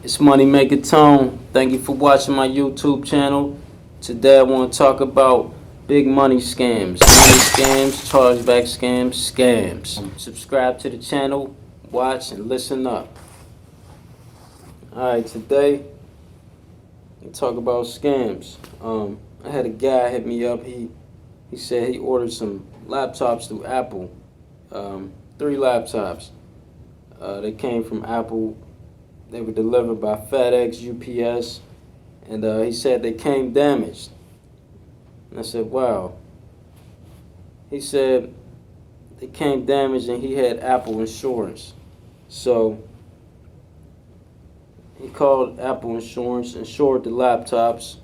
It's Money Maker Tone. Thank you for watching my YouTube channel. Today I want to talk about big money scams. Money scams, chargeback scams. Subscribe to the channel, watch and listen up. Alright, today we talk about scams. I had a guy hit me up. He said he ordered some laptops through Apple. 3 laptops. They came from Apple. They were delivered by FedEx, UPS, and he said they came damaged. And I said, wow. He said they came damaged and he had Apple insurance. So he called Apple Insurance, insured the laptops,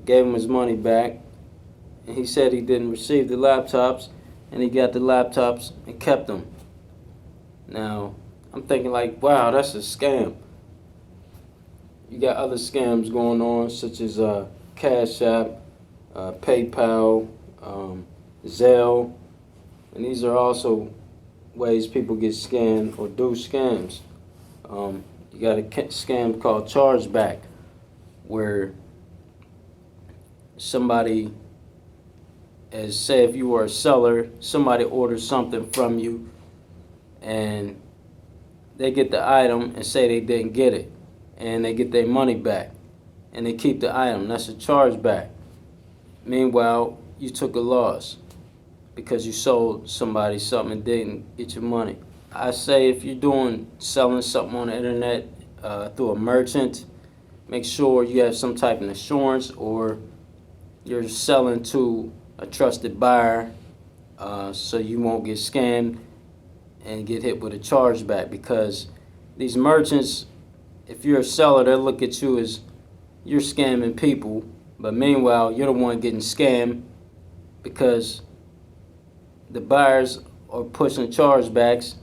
gave him his money back, and he said he didn't receive the laptops, and he got the laptops and kept them. Now, I'm thinking like, wow, that's a scam. You got other scams going on, such as Cash App, PayPal, Zelle, and these are also ways people get scammed or do scams. You got a scam called chargeback, where somebody, as say if you were a seller, somebody orders something from you, and they get the item and say they didn't get it, and they get their money back, and they keep the item. That's a chargeback. Meanwhile, you took a loss because you sold somebody something and didn't get your money. I say if you're selling something on the internet through a merchant, make sure you have some type of insurance, or you're selling to a trusted buyer, so you won't get scammed and get hit with a chargeback. Because these merchants, if you're a seller, they'll look at you as you're scamming people, but meanwhile you're the one getting scammed, because the buyers are pushing chargebacks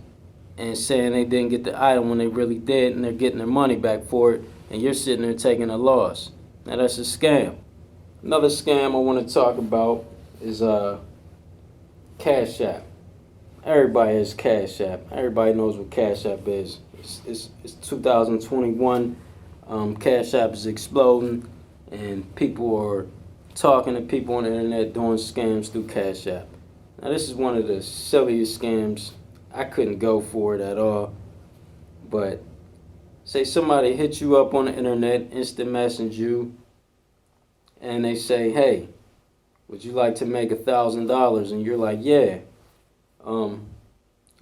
and saying they didn't get the item when they really did, and they're getting their money back for it, and you're sitting there taking a loss. Now that's a scam. Another scam I want to talk about is Cash App. Everybody has Cash App. Everybody knows what Cash App is. It's 2021. Cash App is exploding, and people are talking to people on the internet doing scams through Cash App. Now this is one of the silliest scams. I couldn't go for it at all. But say somebody hits you up on the internet, instant message you, and they say, hey, would you like to make $1,000? And you're like, yeah.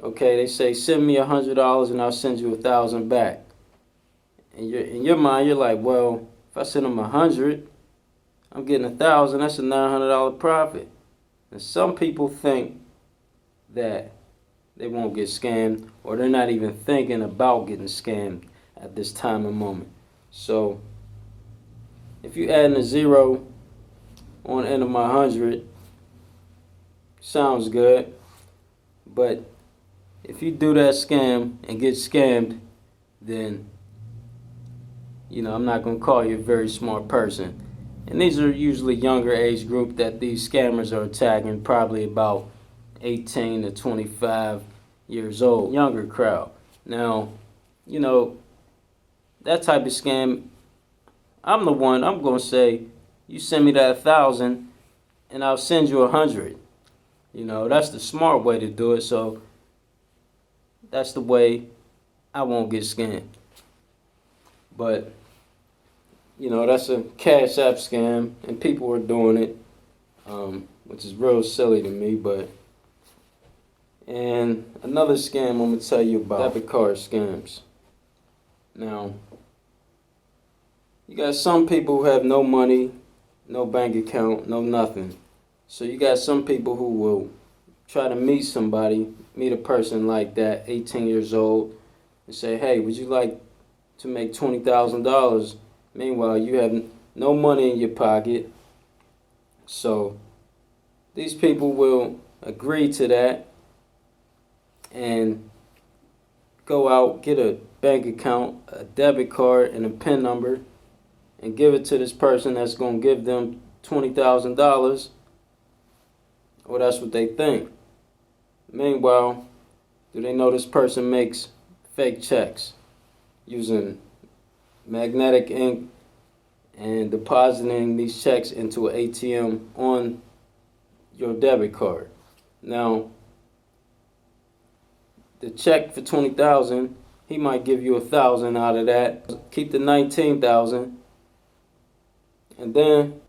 Okay, they say send me $100 and I'll send you 1,000 back. And in your mind, you're like, well, if I send them 100, I'm getting 1,000. That's a $900 profit. And some people think that they won't get scammed, or they're not even thinking about getting scammed at this time and moment. So if you adding a zero on the end of my 100, sounds good. But if you do that scam and get scammed, then I'm not going to call you a very smart person. And these are usually younger age group that these scammers are attacking, probably about 18 to 25 years old, younger crowd. Now, that type of scam, I'm going to say, you send me that 1,000 and I'll send you 100. That's the smart way to do it. So that's the way I won't get scammed. But that's a Cash App scam, and people are doing it, which is real silly to me. And another scam I'm gonna tell you about, debit card scams. Now, you got some people who have no money, no bank account, no nothing. So you got some people who will try to meet a person like that, 18 years old, and say, hey, would you like to make $20,000? Meanwhile, you have no money in your pocket. So these people will agree to that and go out, get a bank account, a debit card, and a PIN number, and give it to this person that's going to give them $20,000. Or that's what they think. Meanwhile, do they know this person makes fake checks using magnetic ink and depositing these checks into an ATM on your debit card. Now, the check for $20,000, he might give you $1,000 out of that. Keep the $19,000, and then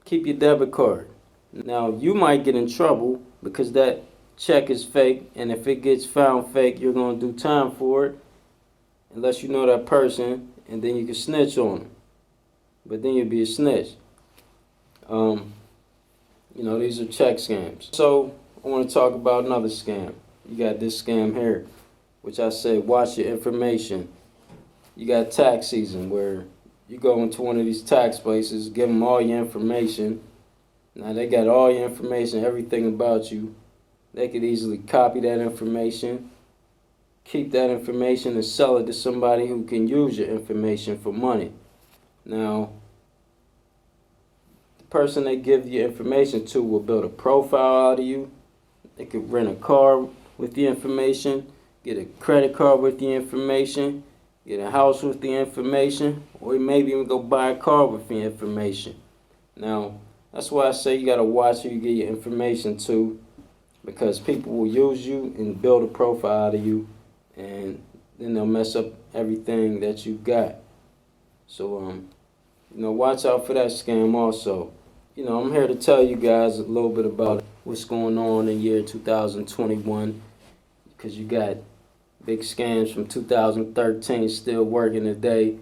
keep your debit card. Now, you might get in trouble because that check is fake, and if it gets found fake, you're going to do time for it, unless you know that person, and then you can snitch on them. But then you'll be a snitch. These are check scams. So I want to talk about another scam. You got this scam here, which I said, watch your information. You got tax season, where you go into one of these tax places, give them all your information. Now they got all your information, everything about you. They could easily copy that information, keep that information, and sell it to somebody who can use your information for money. Now, the person they give your information to will build a profile out of you. They could rent a car with the information, get a credit card with the information, get a house with the information, or maybe even go buy a car with the information. Now, that's why I say you got to watch who you get your information to, because people will use you and build a profile out of you, and then they'll mess up everything that you got. So, watch out for that scam also. I'm here to tell you guys a little bit about what's going on in year 2021, because you got big scams from 2013 still working today,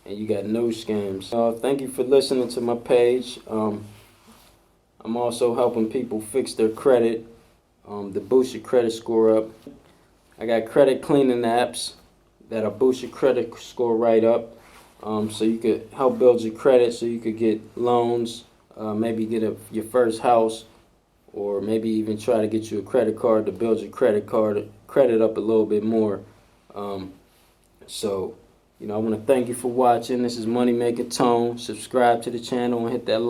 and you got new scams. Thank you for listening to my page. I'm also helping people fix their credit, to boost your credit score up. I got credit cleaning apps that'll boost your credit score right up, so you could help build your credit, so you could get loans, maybe get your first house, or maybe even try to get you a credit card to build your credit up a little bit more. I want to thank you for watching. This is Money Making Tone. Subscribe to the channel and hit that like.